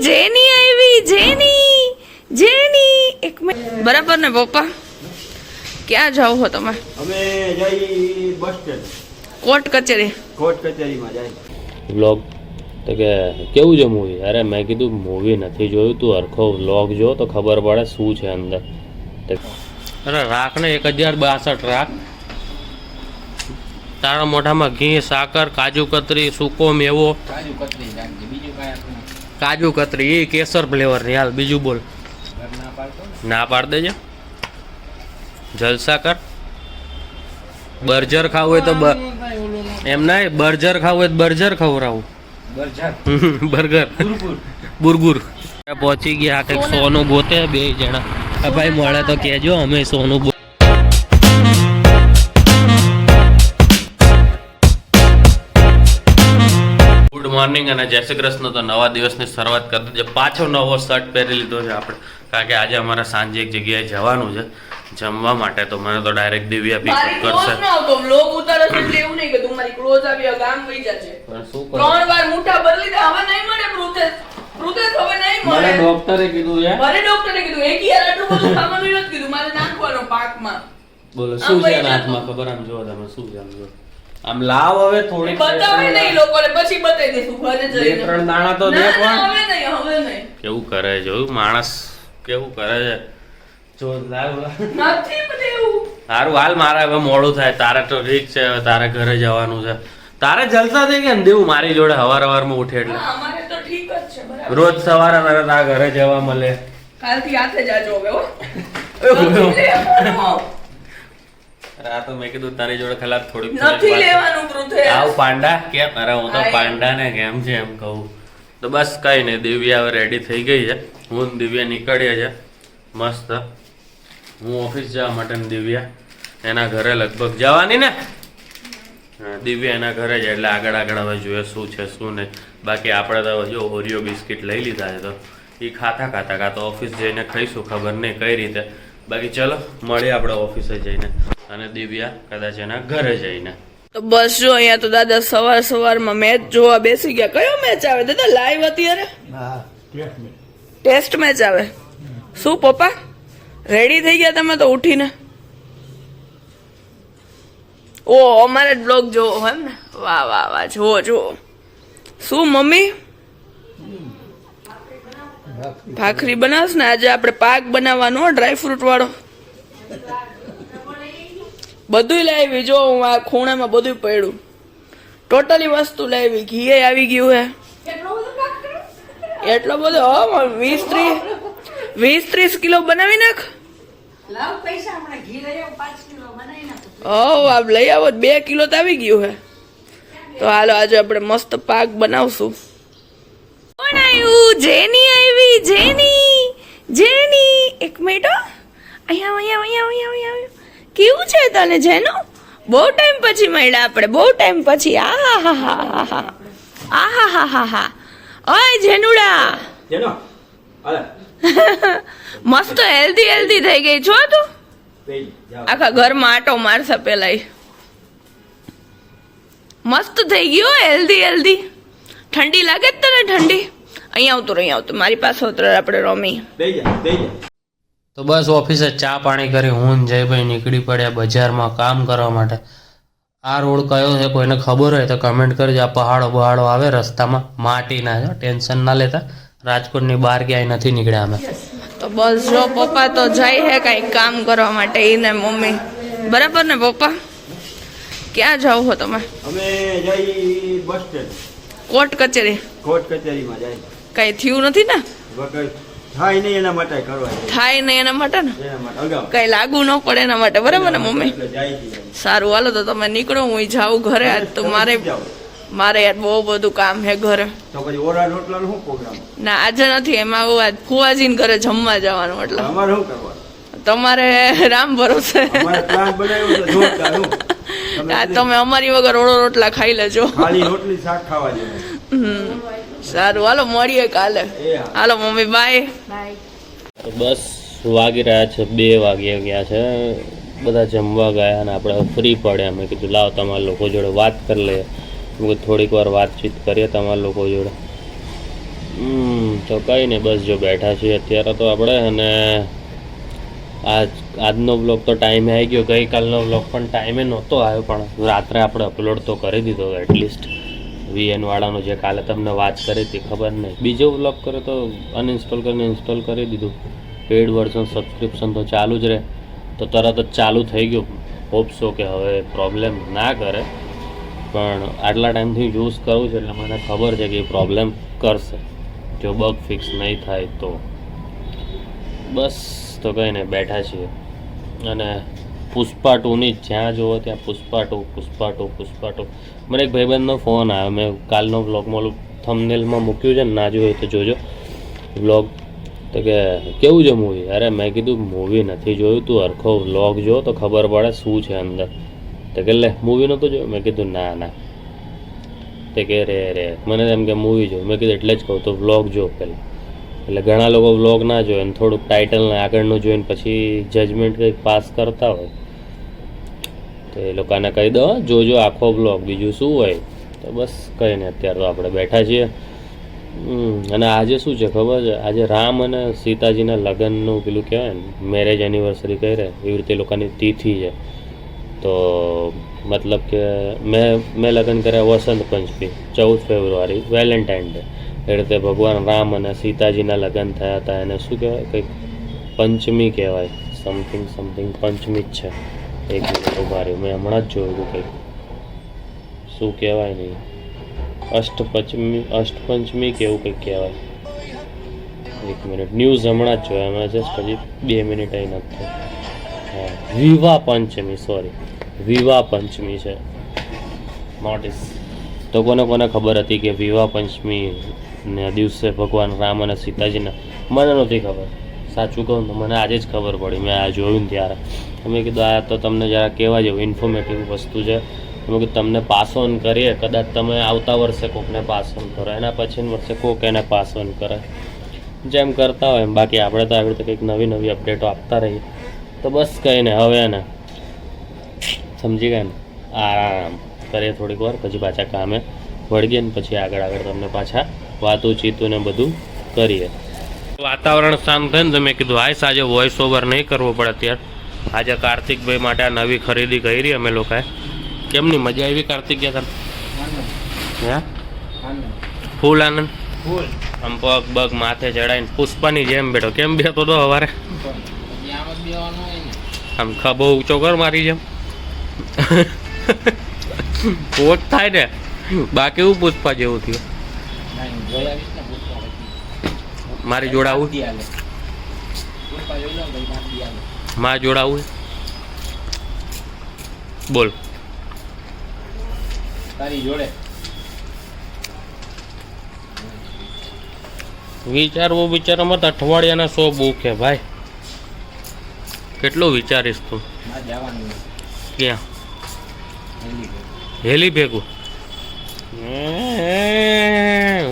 જેની આવી જેની એક મિનિટ બરાબર ને પપ્પા ક્યાં જાવ છો તમે? અમે જઈ બસ સ્ટેન્ડ કોર્ટ કચેરીમાં જાય વ્લોગ તો કે કેવું છે મૂવી? અરે મેં કીધું મૂવી નથી જોયું, તું હરખો વ્લોગ જો તો ખબર પડે શું છે અંદર. અરે રાખ ને 1062 રાખ. તારા મોઢામાં ઘી, સાકર, કાજુ કતરી, સૂકો મેવો, કાજુ કતરી એ કેસર ફ્લેવર ની. હાલ બીજું બોલ. ના પાડ દેજે. જલસા કર. બર્જર ખાવું હોય તો એમ ના, બર્જર ખાવું હોય તો બર્જર ખવડાવું. બર્ગર બુરગુર પહોંચી ગયા. કંઈક સોનું ગોતે બે જણા. ભાઈ મળે તો કહેજો, અમે સોનું ગુડ મોર્નિંગ અને જય શ્રી કૃષ્ણ. તો નવા દિવસની શરૂઆત કરતી છે. પાછો નવો શર્ટ પહેરી લીધો છે આપણે, કારણ કે આજે અમારે સાંજે એક જગ્યાએ જવાનું છે જમવા માટે. તો મને તો ડાયરેક્ટ દિવ્યા પિકઅપ કરશે. તો વ્લોગ ઉતારો છે એટલે એવું નહીં કે તું મારી ક્લોઝ આવી ગામ વઈ જશે. પણ શું કરું? 3 વાર મુઠ્ઠા ભરી લીધા, હવે નહીં મળે પ્રુતેશ હવે નહીં મળે. મને ડોક્ટરે કીધું છે. મને ડોક્ટરે કીધું એક યાર આટલું બધું ખાવાનું નથી કીધું, મારે નાખવાનો પાકમાં. બોલો શું છે હાથમાં? ખબર આમ જો તમે શું છે આમ જો. આમ લાવ હવે થોડી બતાવે નહીં લોકોને, પછી બતાવી દઈશું ઘરે જઈને. 2-3 દાણા તો દે. પણ હવે નહીં કેવું કરે જોયું માણસ કેવું કરે છે. જો લાવ નથી બધું સારું હાલ. મારે હવે મોડું થાય, તારે તો ઠીક છે, હવે તારે ઘરે જવાનું છે. તારે જલસા થઈ ગયા ને દેવું મારી જોડે હવારમાં ઉઠે એટલે. અમારે તો ઠીક જ છે બરાબર. રોજ સવારે તારે તારા ઘરે જવા મળે. કાલથી હાથે જાજો હવે હો. આ તો મેં કીધું તારી જોડે ખાલી થોડી નથી લેવાનું પ્રુતેશ. આવ પાંડા કેમ? અરે હું તો પાંડા ને કેમ છે એમ કહું. તો બસ કઈ નહીં, દિવ્યા હવે રેડી થઈ ગઈ છે. હું દિવ્યા નીકળીએ છે મસ્ત. હું ઓફિસ જવા માટે ને દિવ્યા એના ઘરે લગભગ જવાની ને. દિવ્યા એના ઘરે જ, એટલે આગળ હવે જોઈએ શું છે શું નહીં. બાકી આપણે તો જો ઓરિયો બિસ્કિટ લઈ લીધા છે, તો એ ખાતા કાં તો ઓફિસ જઈને ખાઈશું, ખબર નહીં કઈ રીતે. બાકી ચલો મળીએ આપણે ઓફિસે જઈને અને દિવ્યા કદાચ એના ઘરે જઈને. તો બસ જો અહીંયા તો દાદા સવારમાં મેચ જોવા બેસી ગયા. કયો મેચ આવે દાદા? લાઈવ અત્યારે ટેસ્ટ મેચ આવે. શું પપ્પા રેડી થઈ ગયા તમે તો ઉઠીને? ઓ અમારે જ બ્લોગ જોવો એમ ને? વાહ વાહ વાહ, જુઓ. શું મમ્મી ભાખરી બનાવશ ને? આજે આપણે પાક બનાવવાનો ડ્રાયફ્રૂટ વાળો. બધું લાવી જો, હું આ ખૂણામાં બધું પડ્યું, ટોટલી વસ્તુ લાવી. ઘી આવી ગયું હે એટલો બધો. 20-30 કિલો બનાવી નાખ. આપ લઈ આવો. 2 કિલો તો આવી ગયું હે. તો હાલો આજે આપણે મસ્ત પાક બનાવશું. કોણ આવ્યું? જેની આવી એક મિનિટ. અહીંયા કેવું છે તને જેનો? બહુ ટાઈમ પછી મળ્યા આપણે, બહુ ટાઈમ પછી. આહા ઓય જેનુડા મસ્ત હેલ્ધી થઈ ગઈ છો તું. આખા ઘરમાં આટો મારશે પેલા. મસ્ત થઈ ગયો હેલ્ધી. ઠંડી લાગે જ તને? ઠંડી અહીંયા આવતું મારી પાસે ઉતર, આપણે રમી. તો બસ ઓફિસે ચા પાણી કરી હું જયભાઈ નીકળી પડ્યા બજારમાં કામ કરવા માટે. આ રોડ કયો છે કોઈને ખબર હોય તો કમેન્ટ કરજો. આ પહાડો આવે રસ્તામાં, માટીના છે, ટેન્શન ના લેતા. રાજકોટની બહાર ક્યાંય નથી નીકળ્યા અમે. તો બસ જો પપ્પા તો જાય હે કઈ કામ કરવા માટે, એને મમ્મી. બરાબર ને પપ્પા? ક્યાં જાવ છો તમે? અમે જઈ બસ સ્ટેન્ડ કોર્ટ કચેરીમાં જાય. કઈ થયું નથી ને? થાય નહીં એના માટે કરવા. થાય નહીં એના માટે ને, કઈ લાગુ ન પડે એના માટે. બરાબર ને મમ્મી? સારું હાલો તો તમે નીકળો, હું જાઉં ઘરે. આજ તો મારે યાર બહુ બધું કામ છે ઘરે. તો પછી ઓરા રોટલાનો શું પ્રોગ્રામ? આજ નથી, એમાં આજ ફુવાજીને ઘરે જમવા જવાનું. એટલે અમારે શું કરવાનું? તમારે રામ ભરોસે. તમે અમારી વગર ઓળો રોટલા ખાઈ લેજો. ખાલી રોટલી શાક ખાવા જેવું. સારું હાલો મળીએ કાલે. હાલો મમ્મી બાય. તો બસ વાગી રહ્યા છે 2 વાગ્યા ગયા છે. બધા જમવા ગયા અને આપણે ફ્રી પડ્યા. મેં કીધું લાવ તમારા લોકો જોડે વાત કરી લઈએ. થોડીક વાર વાતચીત કરીએ તમારા લોકો જોડે. તો કંઈ નહીં, બસ જો બેઠા છીએ અત્યારે તો આપણે. અને આજનો બ્લોગ તો ટાઈમે આવી ગયો. ગઈકાલનો બ્લોગ પણ ટાઈમે નહોતો આવ્યો, પણ રાત્રે આપણે અપલોડ તો કરી દીધો એટલીસ્ટ. VN વાળાનો જે કાલે તમને વાત કરી હતી, ખબર નહીં બીજો બ્લોગ કર્યો તો અનઇન્સ્ટોલ કરીને ઇન્સ્ટોલ કરી દીધું. પેડ વર્ઝન સબસ્ક્રિપ્શન તો ચાલુ જ રહે, તો તરત જ ચાલુ થઈ ગયું. હોપ્સો કે હવે પ્રોબ્લેમ ના કરે, પણ આટલા ટાઈમથી યુઝ કરું છું એટલે મને ખબર છે કે એ પ્રોબ્લેમ કરશે જો બગ ફિક્સ નહીં થાય તો. બસ તો કંઈ નહીં, બેઠા છીએ. અને પુષ્પા 2ની જ્યાં જુઓ ત્યાં પુષ્પા 2. મને એક ભાઈબંધનો ફોન આવ્યો. મેં કાલનો વ્લોગમાં થંબનેલમાં મૂક્યું છે ને, ના જોયું તો જોજો વ્લોગ. તો કે કેવું છે મૂવી? અરે મેં કીધું મૂવી નથી જોયું, તું હરખો વ્લોગ જો તો ખબર પડે શું છે અંદર. તો કે લે મૂવી નહોતું જોયું? મેં કીધું ના. તે કે રે મને એમ કે મૂવી જોયું. મેં કીધું એટલે જ કહું તો વ્લોગ જો પહેલાં. એટલે ઘણા લોકો વ્લોગ ના જોવે ને થોડુંક ટાઇટલને આગળનું જોઈને પછી જજમેન્ટ કંઈક પાસ કરતા હોય, તો એ લોકોને કહી દો જોજો આખો વ્લોગ, બીજું શું હોય. તો બસ કંઈ નહીં, અત્યારે તો આપણે બેઠા છીએ. અને આજે શું છે ખબર છે? આજે રામ અને સીતાજીના લગ્નનું પેલું કહેવાય ને, મેરેજ એનિવર્સરી કહી રહે એવી રીતે એ લોકોની તિથિ છે. તો મતલબ કે મેં લગ્ન કર્યા વસંત પંચમી 14 ફેબ્રુઆરી, વેલેન્ટાઇન ડે. એ રીતે ભગવાન રામ અને સીતાજીના લગ્ન થયા હતા. એને શું કહેવાય, કંઈક પંચમી કહેવાય, સમથિંગ પંચમી જ છે. એક મિનિટ ઉભા રહ્યું, મેં હમણાં જ જોયું કંઈક શું કહેવાય નહીં, અષ્ટપંચમી કે એવું કંઈક કહેવાય. એક મિનિટ, ન્યૂઝ હમણાં જ જોયા મેં, જસ્ટ હજી 2 મિનિટ અહીં નથી. હા, વિવાહ પંચમી છે. નોટિસ તો કોને ખબર હતી કે વિવાહ પંચમીને દિવસે ભગવાન રામ અને સીતાજીના? મને નહોતી ખબર, સાચું કહું તો મને આજે જ ખબર પડી. મેં આ જોયું ને ત્યારે મેં કીધું આ તો તમને જરા કહેવા જેવું ઇન્ફોર્મેટિવ વસ્તુ છે. મેં કીધું તમને પાસ ઓન કરીએ, કદાચ તમે આવતા વર્ષે કોકને પાસ ઓન કરો, એના પછીના વર્ષે કોક એને પાસ ઓન કરે, જેમ કરતા હોય એમ. બાકી આપણે તો આવી રીતે કંઈક નવી અપડેટો આપતા રહીએ. તો બસ કંઈ નહીં, હવે એને સમજી ગયા ને, આરામ કરીએ થોડીક વાર, પછી પાછા કામે વળગીએ ને પછી આગળ તમને પાછા વાતું ને બધું કરીએ. વાતાવરણ શાંત થાય ને તો મેં કીધું હાય આજે વોઇસ ઓવર નહીં કરવો પડે અત્યારે. આજે કાર્તિકભાઈ માટે આ નવી ખરીદી કરી અમે લોકોએ. કેમની મજા આવી કાર્તિક? ગયા હે ફૂલ આનંદ, આમ પગ બગ માથે ચડાવીને પુષ્પાની જેમ બેઠો. કેમ બેઠો તો સવારે આમ ખભો ઊંચો કર મારી જેમ પોત થાય ને, બાકી એવું પુષ્પા જેવું થયું. મારી જોડાવું બોલ તારી જોડે વિચારમાં તો અઠવાડિયાના 100 બુક છે ભાઈ. કેટલું વિચારીશ તું? ક્યાં? હેલી ભેગું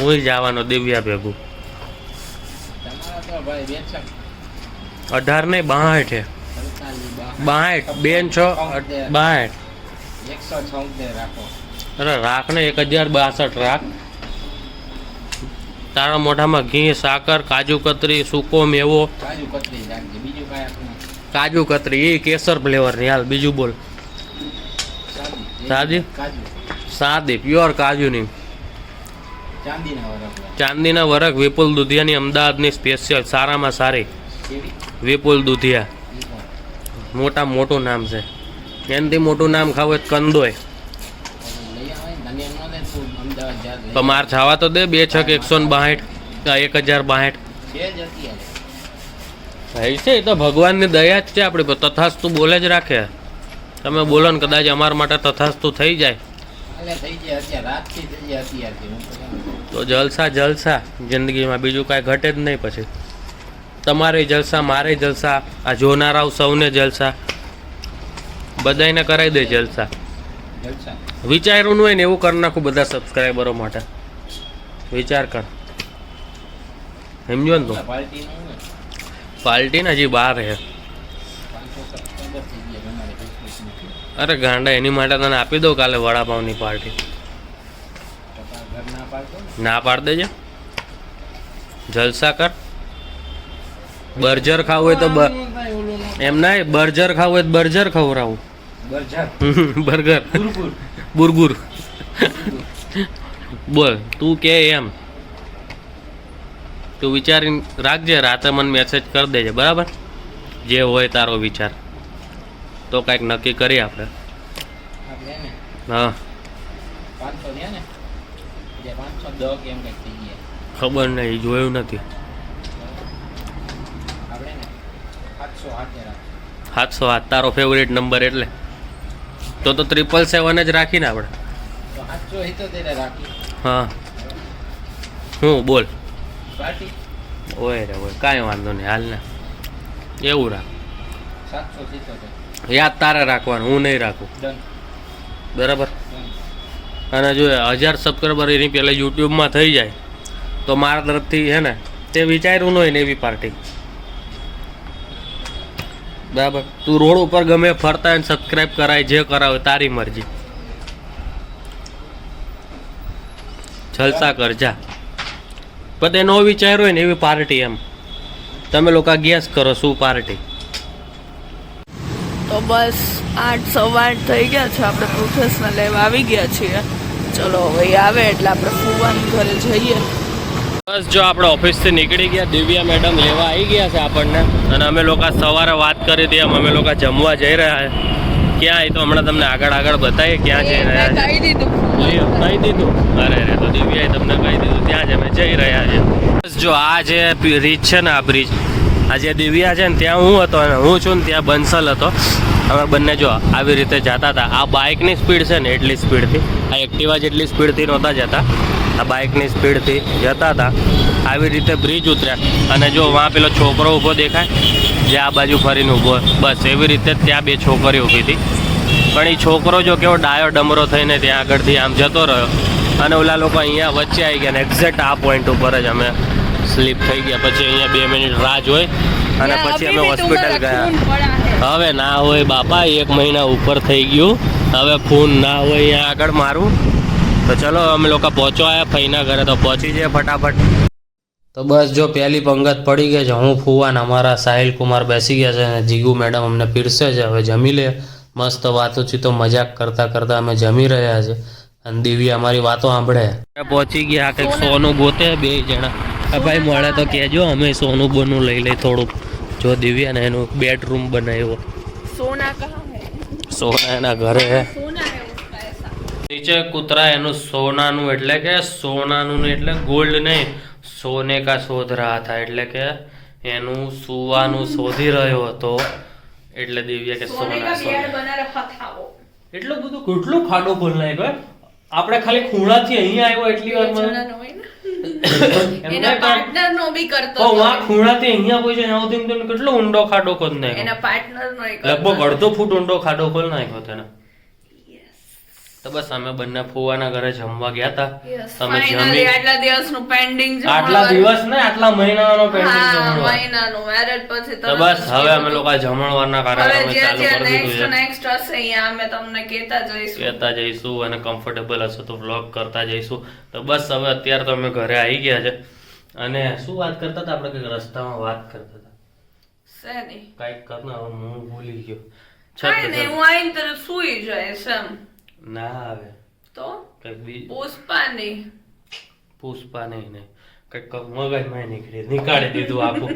હું જવાનો, દિવ્યા ભેગું. 18 નહીં 62 છે. 62 બેન છો 62. અરે રાખ ને 1062 રાખ. તારા મોઢામાં ઘી, સાકર, કાજુ કતરી, સૂકો મેવો, કાજુ કતરી એ કેસર ફ્લેવર ની. હાલ બીજું બોલ. સાદી પ્યોર કાજુની ચાંદીના વરખ વિપુલ દુધિયાની, અમદાવાદની સ્પેશિયલ, સારામાં સારી વિપુલ દુધિયા. મોટું નામ છે. એનાથી મોટું નામ ખાવ કંદોય તો માર છાવા તો દે. 2 છક 162, 1062 છે. એ તો ભગવાનની દયા જ છે આપણી પર. તથાસ્તુ બોલે જ રાખે. તમે બોલો ને કદાચ અમારા માટે તથાસ્તુ થઈ જાય તો જલસા જિંદગીમાં. બીજું કાંઈ ઘટે જ નહીં પછી. તમારે જલસા, મારે જલસા, આ જોનારાઓ સૌને જલસા, બધાને કરાવી દે જલસા. વિચારવું હોય ને એવું કરી નાખું બધા સબસ્ક્રાઈબરો માટે. વિચાર કર, સમજો ને તું. પાર્ટી ને હજી બહાર છે. અરે ગાંડા, એની માટે તને આપી દઉં કાલે વડાપાવની પાર્ટી. ના પાડ દેજે. જલસા કર. બર્જર ખાવું હોય તો એમ ના બર્જર ખાવું હોય તો બર્જર ખવડાવું. બર્ગર બુરગુર બોલ તું કે એમ તું વિચારીને રાખજે. રાતે મને મેસેજ કરી દેજે બરાબર, જે હોય તારો વિચાર. તો કાંઈક નક્કી કરીએ આપણે. હા ખબર નહીં, જોયું નથી. 708 તારો ફેવરેટ નંબર એટલે તો 777 જ રાખીને આપણે. હા હું બોલ ઓય રે ઓય કાંઈ વાંધો નહીં હાલ ને એવું રાખ. યાદ તારે રાખવાનું, હું નહીં રાખું બરાબર. અને જો 1000 સબસ્ક્રાઈબર એની પહેલાં યુટ્યુબમાં થઈ જાય તો મારા તરફથી હે ને તે વિચાર્યું ન હોય ને એવી પાર્ટી બરાબર. તું રોડ ઉપર ગમે ફરતા હોય સબસ્ક્રાઈબ કરાય, જે કરાવે તારી મરજી. જલસા કર જા. પણ એનો વિચાર હોય ને એવી પાર્ટી એમ. તમે લોકો ગેસ કરો શું પાર્ટી. તો બસ 8:15 થઈ ગયા છે, આપણે પ્રોફેસને લેવા આવી ગયા છીએ. ચલો હવે આવે એટલે આપણે ફુવાની ઘરે જઈએ. બસ જો આપણે ઓફિસથી નીકળી ગયા, દિવ્યા મેડમ લેવા આવી ગયા છે આપણને. અને અમે લોકો સવારે વાત કરી હતી એમ અમે લોકો જમવા જઈ રહ્યા છે. ક્યાં એ તો હમણાં તમને આગળ બતાવીએ ક્યાં જઈ રહ્યા છે. કહી દીધું અરે તો દિવ્યાએ તમને કહી દીધું ત્યાં જ અમે જઈ રહ્યા છે. બસ જો આ જે બ્રિજ છે ને, આ બ્રિજ આ જે દિવ્યા છે ને ત્યાં હું હતો અને હું છું ને ત્યાં બંસલ હતો. અમે બંને જો આવી રીતે જતા હતા. આ બાઇકની સ્પીડ છે ને એટલી સ્પીડથી, આ એક્ટિવા જેટલી સ્પીડથી નહોતા જતા, આ બાઇકની સ્પીડથી જતા હતા. આવી રીતે બ્રિજ ઉતર્યા અને જો વાં પેલો છોકરો ઊભો દેખાય જે આ બાજુ ફરીને ઊભો, બસ એવી રીતે ત્યાં 2 છોકરીઓ ઊભી હતી. પણ એ છોકરો જો કેવો ડાયો ડમરો થઈને ત્યાં આગળથી આમ જતો રહ્યો અને ઓલા લોકો અહીંયા વચ્ચે આવી ગયા ને એક્ઝેક્ટ આ પોઈન્ટ ઉપર જ અમે સ્લીપ થઈ ગયા. પછી અહીંયા 2 મિનિટ રાહ જોઈ અને પછી અમે હોસ્પિટલ ગયા. હવે ના હોય બાપા, 1 મહિના ઉપર થઈ ગયું, હવે ખૂન ના હોય અહીંયા આગળ મારું. તો ચલો અમે લોકો પહોંચવા આવ્યા ફઈના ઘરે, તો પહોંચી જાય ફટાફટ. તો બસ જો પહેલી પંગત પડી ગઈ છે. હું ફુવાન અમારા સાહિલ કુમાર બેસી ગયા છે અને જીગુ મેડમ અમને પીરસે છે. હવે જમી લે. મસ્ત વાતોચીતો મજાક કરતા કરતા અમે જમી રહ્યા છે અને દિવ્યા અમારી વાતો સાંભળે. પહોંચી ગયા કંઈક સોનું ગોતે 2 જણા. ભાઈ મળે તો કહેજો, અમે સોનું બોનું લઈ લઈ થોડુંક. જો દિવ્યા ને એનું બેડરૂમ બનાવ્યો. સોના એના ઘરે હે. નીચે કૂતરા એનું સોનાનું એટલે કે સોનાનું એટલે ગોલ્ડ નહીં, સોને કા શોધ રહ્યા હતા એટલે કે એનું સુવાનું શોધી રહ્યો હતો. એટલે દિવ્યા કે સોના એટલું બધું કેટલું ખાડો ખોલ નાખ્યો. આપણે ખાલી ખૂણાથી અહીંયા આવ્યો એટલી વાર ખૂણાથી અહીંયા કોઈ છે કેટલો ઊંડો ખાડો ખોદ નાખ્યો. લગભગ 1.5 ફૂટ ઊંડો ખાડો ખોલ નાખ્યો તેને. તો બસ અમે બંને ફુવાના ઘરે જમવા ગયા હતા. અમે જમી આટલા દિવસનું પેન્ડિંગ છે, આટલા દિવસ ને આટલા મહિનાનો પેન્ડિંગ છે મહિનાનું મેરેજ પછી. તો બસ હવે અમે લોકો જમણવારના કાર્યક્રમ ચાલુ કરી દીધું છે. નેક્સ્ટ હશે અહીંયા અમે તમને કહેતા જઈશું અને કમ્ફર્ટેબલ હશે તો વ્લોગ કરતા જઈશું. તો બસ હવે અત્યારે તો અમે ઘરે આવી ગયા છે. અને શું વાત કરતા હતા આપણે? કઈક રસ્તામાં વાત કરતા હતા શેની કઈક કરના હું ભૂલી ગયો. છતાં હું આઈને તરત સૂઈ જાય છે ના આવે તો કઈક પુષ્પા નહીં કઈક મગજમાં નીકાળી દીધું આખું.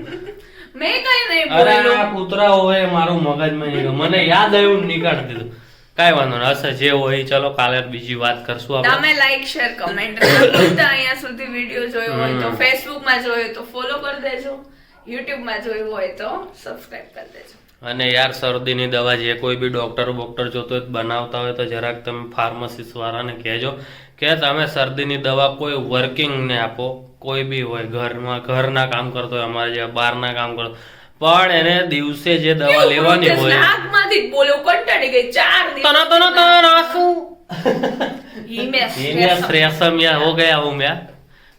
મેં કઈ નહીં બોલ્યો. આ કૂતરા હોય મારું મગજમાં નીકળ, મને યાદ આવ્યું નીકાળી દીધું. કાઈ વાંધો નહીં, હશે જે હોય. ચલો કાલે બીજી વાત કરશું આપણે. તમે લાઈક શેર કમેન્ટ અહીંયા સુધી વિડિયો જોયો હોય તો ફેસબુક માં જોયો તો ફોલો કરી દેજો, યુટ્યુબ માં જોયું હોય તો સબસ્ક્રાઇબ કરી દેજો. અને યાર શરદીની દવા જે કોઈ બી ડોક્ટર જોતો હોય બનાવતા હોય તો જરાક તમે ફાર્મસિસ્ટ વાળાને કહેજો કે તમે શરદીની દવા કોઈ વર્કિંગને આપો. કોઈ બી હોય ઘરના કામ કરતો હોય, અમારે જે બહારના કામ કરતો, પણ એને દિવસે જે દવા લેવાની હોય નાકમાંથી બોલ્યો કંટાળી ગઈ 4 દિવસ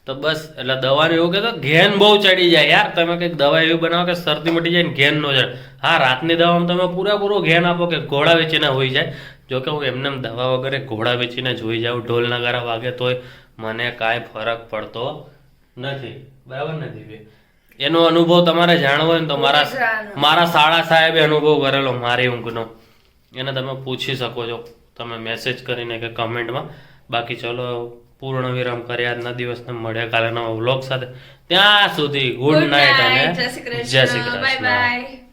તો બસ એટલે દવાનું એવું કે ઘેન બહુ ચડી જાય યાર. તમે કંઈક દવા એવી બનાવો કે શરદી મટી જાય ને ઘેન ન ચડે. હા રાતની દવામાં તમે પૂરેપૂરું ઘેન આપો કે ઘોડા વેચીને હોઈ જાય. જોકે હું એમને દવા વગેરે ઘોડા વેચીને જોઈ જાઉં, ઢોલ નગારા વાગે તોય મને કાંઈ ફરક પડતો નથી, બરાબર ને દિવ્ય? એનો અનુભવ તમારે જાણવો હોય ને તો મારા શાળા સાહેબે અનુભવ કરેલો મારી ઊંઘનો, એને તમે પૂછી શકો છો, તમે મેસેજ કરીને કે કમેન્ટમાં. બાકી ચલો પૂર્ણ વિરામ કરી આજના દિવસને મળ્યા કાલે નવા વ્લોગ સાથે. ત્યાં સુધી ગુડ નાઇટ અને જય શ્રી કૃષ્ણ. Bye bye.